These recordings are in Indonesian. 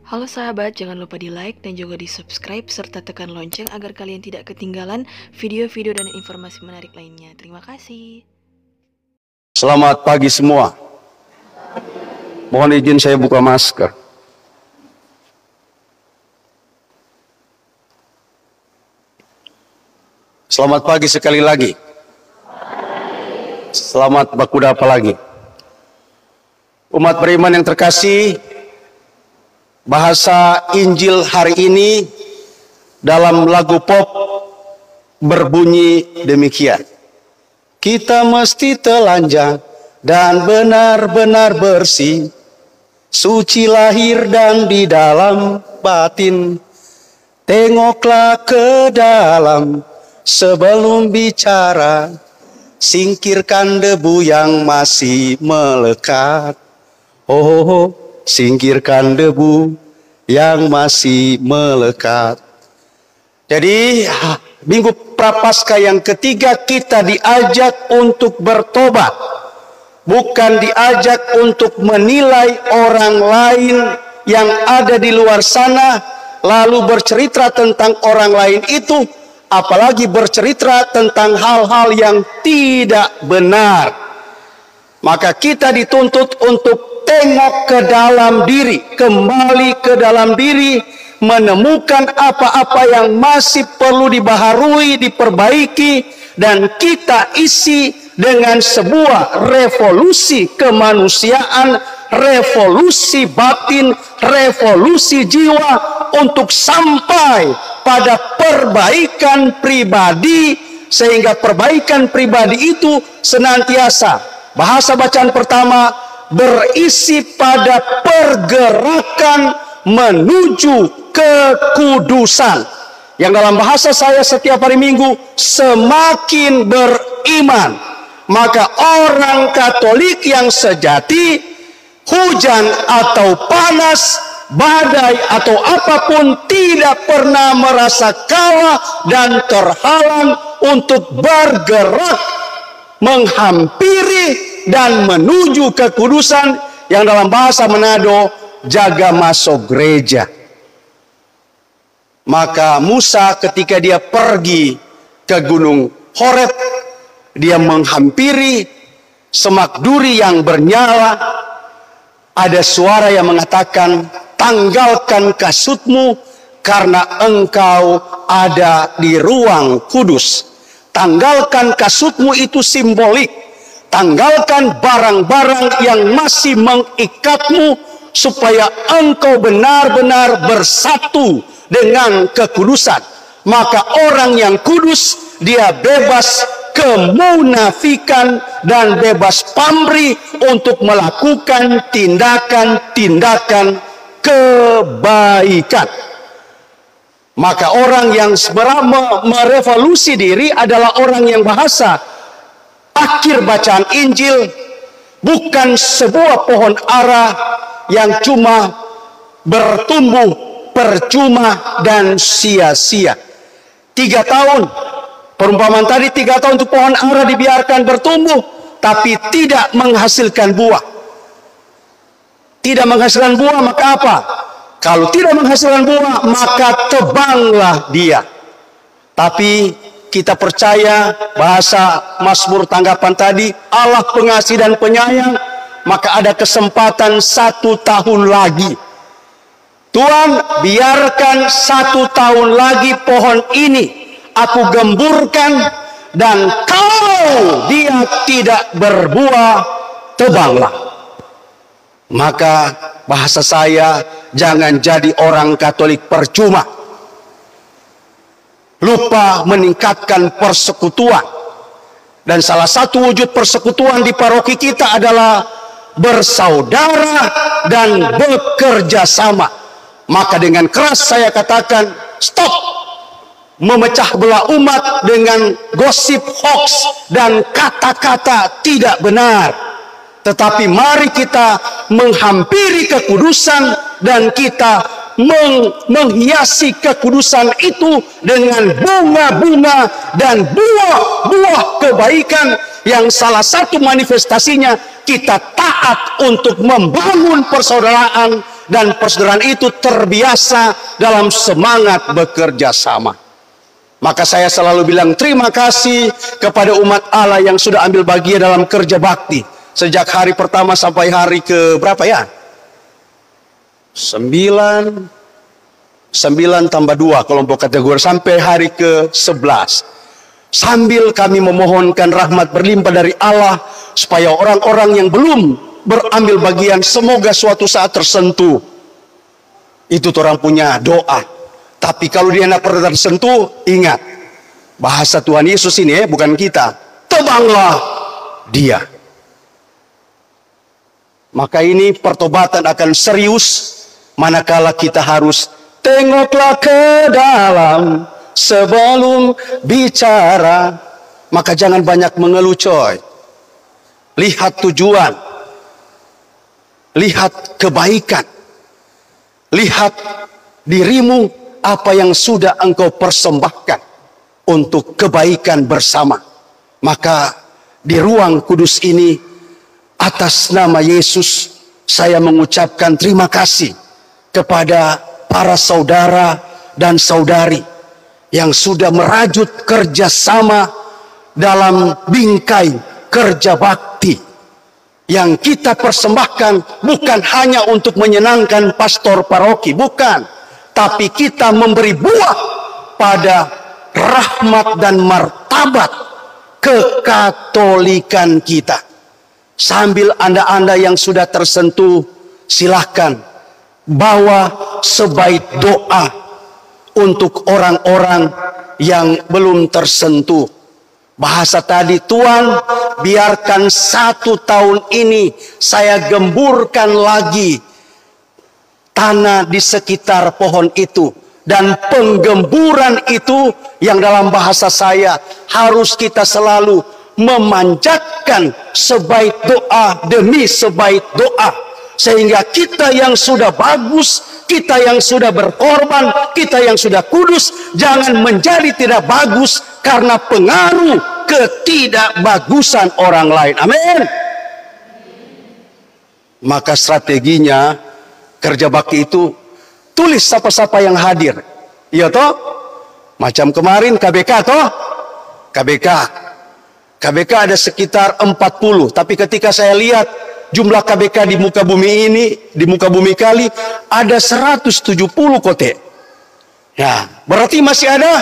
Halo sahabat, jangan lupa di like dan juga di subscribe serta tekan lonceng agar kalian tidak ketinggalan video-video dan informasi menarik lainnya. Terima kasih. Selamat pagi semua. Mohon izin saya buka masker. Selamat pagi sekali lagi. Selamat bakuda apa lagi. Umat beriman yang terkasih, bahasa Injil hari ini dalam lagu pop berbunyi demikian. Kita mesti telanjang dan benar-benar bersih, suci lahir dan di dalam batin. Tengoklah ke dalam sebelum bicara, singkirkan debu yang masih melekat. Oh, singkirkan debu yang masih melekat. Jadi Minggu Prapaskah yang ketiga kita diajak untuk bertobat, bukan diajak untuk menilai orang lain yang ada di luar sana lalu bercerita tentang orang lain itu, apalagi bercerita tentang hal-hal yang tidak benar. Maka kita dituntut untuk tengok ke dalam diri, kembali ke dalam diri, menemukan apa-apa yang masih perlu dibaharui, diperbaiki, dan kita isi dengan sebuah revolusi kemanusiaan, revolusi batin, revolusi jiwa untuk sampai pada perbaikan pribadi, sehingga perbaikan pribadi itu senantiasa, bahasa bacaan pertama, berisi pada pergerakan menuju kekudusan, yang dalam bahasa saya setiap hari Minggu semakin beriman. Maka orang Katolik yang sejati, hujan atau panas, badai atau apapun, tidak pernah merasa kalah dan terhalang untuk bergerak menghampiri dan menuju kekudusan, yang dalam bahasa Manado jaga masuk gereja. Maka Musa ketika dia pergi ke Gunung Horeb, dia menghampiri semak duri yang bernyala. Ada suara yang mengatakan, tanggalkan kasutmu karena engkau ada di ruang kudus. Tanggalkan kasutmu itu simbolik. Tanggalkan barang-barang yang masih mengikatmu supaya engkau benar-benar bersatu dengan kekudusan. Maka orang yang kudus, dia bebas kemunafikan dan bebas pamrih untuk melakukan tindakan-tindakan kebaikan. Maka orang yang merevolusi diri adalah orang yang bahasa akhir bacaan Injil bukan sebuah pohon ara yang cuma bertumbuh percuma dan sia-sia. 3 tahun, perumpamaan tadi 3 tahun untuk pohon ara dibiarkan bertumbuh, tapi tidak menghasilkan buah. Tidak menghasilkan buah, maka apa? Kalau tidak menghasilkan buah, maka tebanglah dia. Tapi kita percaya bahasa Mazmur tanggapan tadi, Allah pengasih dan penyayang, maka ada kesempatan 1 tahun lagi. Tuhan, biarkan 1 tahun lagi pohon ini aku gemburkan, dan kalau dia tidak berbuah, tebanglah. Maka bahasa saya, jangan jadi orang Katolik percuma, lupa meningkatkan persekutuan. Dan salah satu wujud persekutuan di paroki kita adalah bersaudara dan bekerja sama. Maka dengan keras saya katakan, stop memecah belah umat dengan gosip hoax dan kata-kata tidak benar. Tetapi mari kita menghampiri kekudusan, dan kita menghiasi kekudusan itu dengan bunga-bunga dan buah-buah kebaikan, yang salah satu manifestasinya kita taat untuk membangun persaudaraan dan persaudaraan itu terbiasa dalam semangat bekerja sama. Maka saya selalu bilang terima kasih kepada umat Allah yang sudah ambil bagian dalam kerja bakti. Sejak hari pertama sampai hari ke berapa ya? 9 tambah 2 kelompok kategori sampai hari ke 11. Sambil kami memohonkan rahmat berlimpah dari Allah supaya orang-orang yang belum berambil bagian semoga suatu saat tersentuh. Itu orang punya doa. Tapi kalau dia tidak pernah tersentuh, ingat bahasa Tuhan Yesus ini bukan kita. Tebanglah dia. Maka ini pertobatan akan serius manakala kita harus tengoklah ke dalam sebelum bicara. Maka jangan banyak mengeluh coy. Lihat tujuan. Lihat kebaikan. Lihat dirimu apa yang sudah engkau persembahkan untuk kebaikan bersama. Maka di ruang kudus ini atas nama Yesus saya mengucapkan terima kasih kepada para saudara dan saudari yang sudah merajut kerjasama dalam bingkai kerja bakti yang kita persembahkan bukan hanya untuk menyenangkan pastor paroki, bukan, tapi kita memberi buah pada rahmat dan martabat kekatolikan kita. Sambil anda-anda yang sudah tersentuh, silahkan bawa sebaik doa untuk orang-orang yang belum tersentuh. Bahasa tadi, Tuhan biarkan 1 tahun ini saya gemburkan lagi tanah di sekitar pohon itu. Dan penggemburan itu yang dalam bahasa saya harus kita selalu memanjatkan sebaik doa demi sebaik doa. Sehingga kita yang sudah bagus, kita yang sudah berkorban, kita yang sudah kudus, jangan menjadi tidak bagus karena pengaruh ketidakbagusan orang lain. Amin. Maka strateginya kerja bakti itu tulis siapa-siapa yang hadir. Iya toh? Macam kemarin KBK toh? KBK ada sekitar 40, tapi ketika saya lihat jumlah KBK di muka bumi ini, di muka bumi kali, ada 170 kote. Ya, berarti masih ada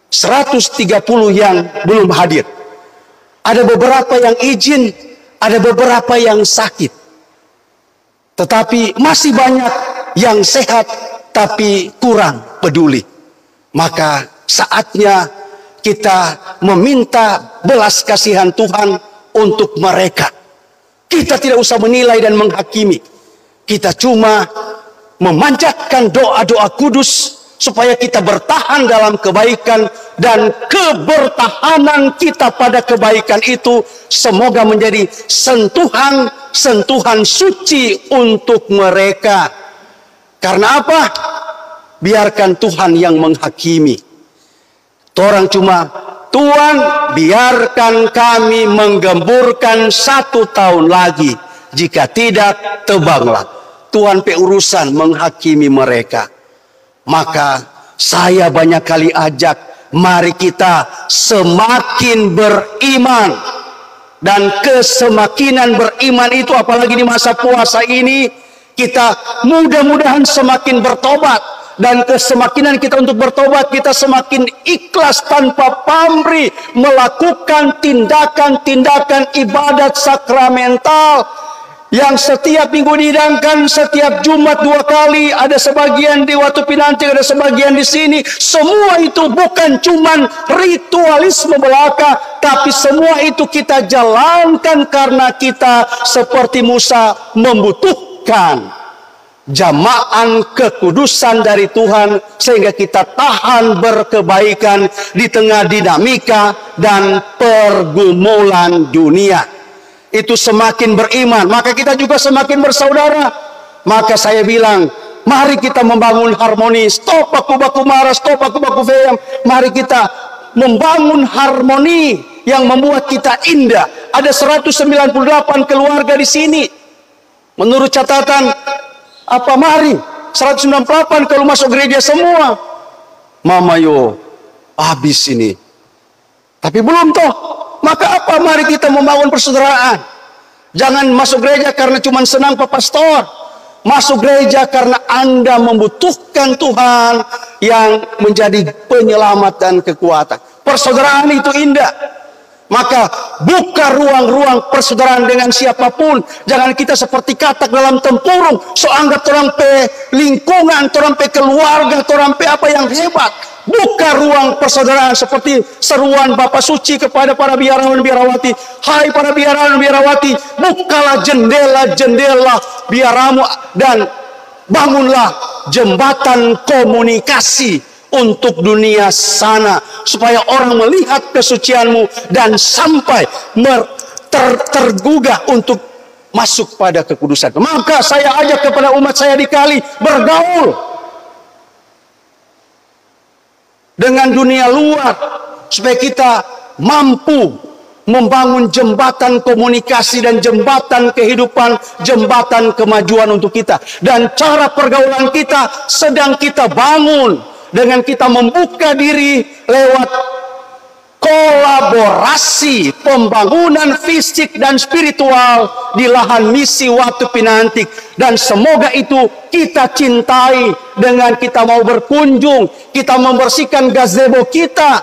130 yang belum hadir. Ada beberapa yang izin, ada beberapa yang sakit. Tetapi masih banyak yang sehat, tapi kurang peduli. Maka saatnya kita meminta belas kasihan Tuhan untuk mereka. Kita tidak usah menilai dan menghakimi. Kita cuma memanjatkan doa-doa kudus supaya kita bertahan dalam kebaikan, dan kebertahanan kita pada kebaikan itu semoga menjadi sentuhan suci untuk mereka. Karena apa? Biarkan Tuhan yang menghakimi. Orang cuma, Tuhan biarkan kami menggemburkan 1 tahun lagi. Jika tidak, tebanglah. Tuhan urusan menghakimi mereka. Maka saya banyak kali ajak, mari kita semakin beriman. Dan kesemakinan beriman itu apalagi di masa puasa ini, kita mudah-mudahan semakin bertobat. Dan kesemakinan kita untuk bertobat, kita semakin ikhlas tanpa pamrih melakukan tindakan-tindakan ibadat sakramental yang setiap minggu dihidangkan, setiap Jumat 2 kali, ada sebagian di Watu Pinanti, ada sebagian di sini. Semua itu bukan cuman ritualisme belaka, tapi semua itu kita jalankan karena kita seperti Musa membutuhkan jamaan kekudusan dari Tuhan, sehingga kita tahan berkebaikan di tengah dinamika dan pergumulan dunia. Itu semakin beriman, maka kita juga semakin bersaudara. Maka saya bilang, mari kita membangun harmoni. Stop aku baku marah, stop aku baku feyam. Mari kita membangun harmoni yang membuat kita indah. Ada 198 keluarga di sini. Menurut catatan Apa mari 198 kalau masuk gereja semua? Mama yo, habis ini. Tapi belum toh. Maka apa mari kita membangun persaudaraan? Jangan masuk gereja karena cuma senang Pak Pastor. Masuk gereja karena Anda membutuhkan Tuhan yang menjadi penyelamat dan kekuatan. Persaudaraan itu indah. Maka buka ruang-ruang persaudaraan dengan siapapun. Jangan kita seperti katak dalam tempurung. So anggap orang pe lingkungan, orang pe keluarga, orang pe apa yang hebat. Buka ruang persaudaraan seperti seruan Bapak Suci kepada para biarawan biarawati. Hai para biarawan biarawati, bukalah jendela-jendela biaramu dan bangunlah jembatan komunikasi untuk dunia sana, supaya orang melihat kesucianmu dan sampai tergugah untuk masuk pada kekudusan. Maka saya ajak kepada umat saya di Kali, bergaul dengan dunia luar, supaya kita mampu membangun jembatan komunikasi dan jembatan kehidupan, jembatan kemajuan untuk kita. Dan cara pergaulan kita sedang kita bangun dengan kita membuka diri lewat kolaborasi pembangunan fisik dan spiritual di lahan misi Watu Pinantik. Dan semoga itu kita cintai dengan kita mau berkunjung, kita membersihkan gazebo kita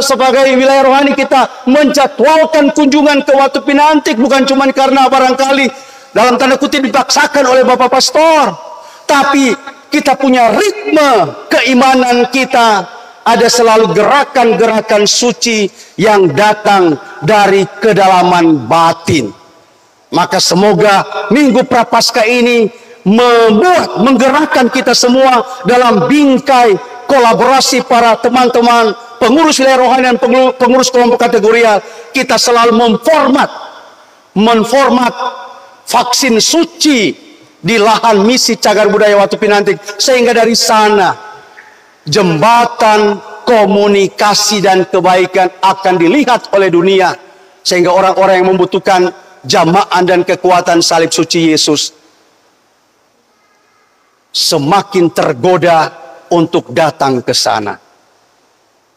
sebagai wilayah rohani, kita menjadwalkan kunjungan ke Watu Pinantik bukan cuma karena barangkali dalam tanda kutip dipaksakan oleh Bapak Pastor, tapi kita punya ritme keimanan kita, ada selalu gerakan-gerakan suci yang datang dari kedalaman batin. Maka semoga Minggu Prapaskah ini menggerakkan kita semua dalam bingkai kolaborasi para teman-teman pengurus wilayah rohani dan pengurus kelompok kategorial. Kita selalu menformat vaksin suci di lahan misi Cagar Budaya Watu Pinantik, sehingga dari sana jembatan komunikasi dan kebaikan akan dilihat oleh dunia, sehingga orang-orang yang membutuhkan jamaah dan kekuatan salib suci Yesus semakin tergoda untuk datang ke sana.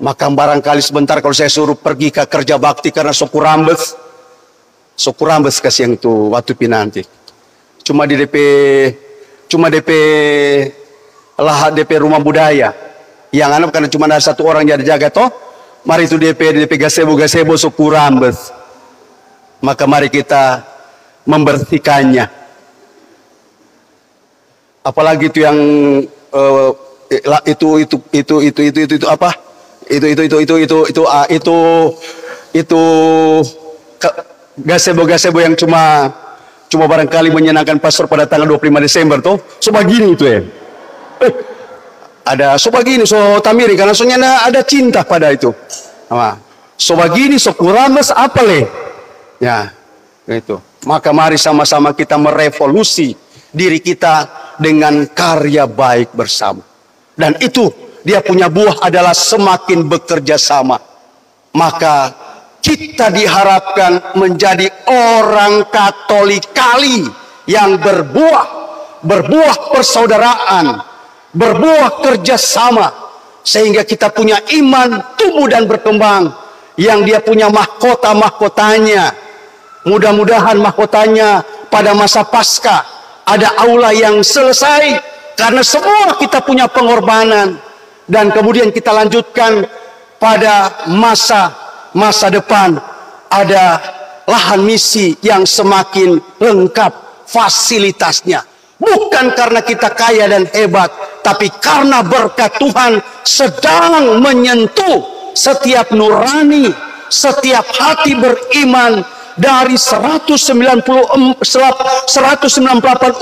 Maka barangkali sebentar kalau saya suruh pergi ke kerja bakti karena Sokurambes kasih yang itu Watu Pinantik. Cuma DP lahan DP rumah budaya yang anap karena cuma ada satu orang jadi jaga toh. Mari itu DP gazebo Sokurambes. Maka mari kita membersihkannya. Apalagi itu yang itu apa? Itu gazebo yang cuma barangkali menyenangkan pastor pada tanggal 25 Desember tuh. So begini itu ya. Ada so begini, so tamiri karena soalnya ada cinta pada itu. So begini, so kurames apa le? Ya, itu. Maka mari sama-sama kita merevolusi diri kita dengan karya baik bersama. Dan itu dia punya buah adalah semakin bekerja sama. Maka kita diharapkan menjadi orang Katolik Kali yang berbuah persaudaraan, berbuah kerjasama, sehingga kita punya iman tumbuh dan berkembang, yang dia punya mahkotanya. Mudah-mudahan mahkotanya pada masa Paskah ada aula yang selesai, karena semua kita punya pengorbanan, dan kemudian kita lanjutkan pada masa depan ada lahan misi yang semakin lengkap fasilitasnya. Bukan karena kita kaya dan hebat, tapi karena berkat Tuhan sedang menyentuh setiap nurani, setiap hati beriman dari 198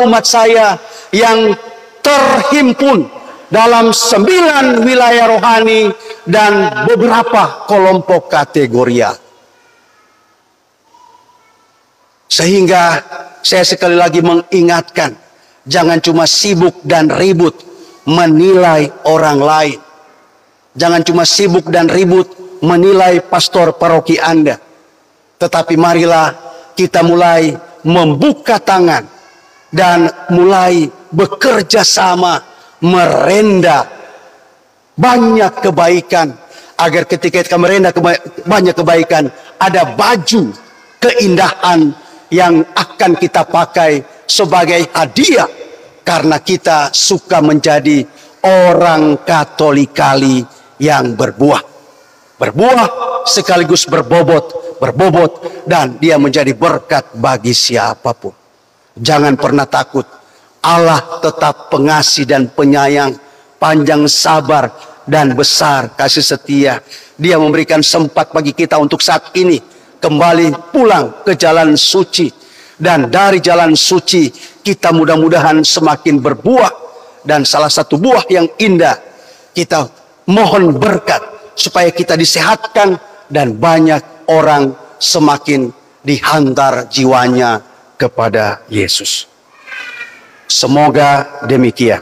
umat saya yang terhimpun dalam 9 wilayah rohani dan beberapa kelompok kategorial. Sehingga saya sekali lagi mengingatkan, jangan cuma sibuk dan ribut menilai orang lain. Jangan cuma sibuk dan ribut menilai pastor paroki Anda. Tetapi marilah kita mulai membuka tangan dan mulai bekerja sama, merenda banyak kebaikan, agar ketika kita merenda banyak kebaikan, ada baju keindahan yang akan kita pakai sebagai hadiah, karena kita suka menjadi orang Katolikali yang berbuah sekaligus berbobot, dan dia menjadi berkat bagi siapapun. Jangan pernah takut. Allah tetap pengasih dan penyayang, panjang sabar dan besar kasih setia. Dia memberikan sempat bagi kita untuk saat ini kembali pulang ke jalan suci, dan dari jalan suci kita mudah-mudahan semakin berbuah. Dan salah satu buah yang indah, kita mohon berkat supaya kita disehatkan dan banyak orang semakin dihantar jiwanya kepada Yesus. Semoga demikian.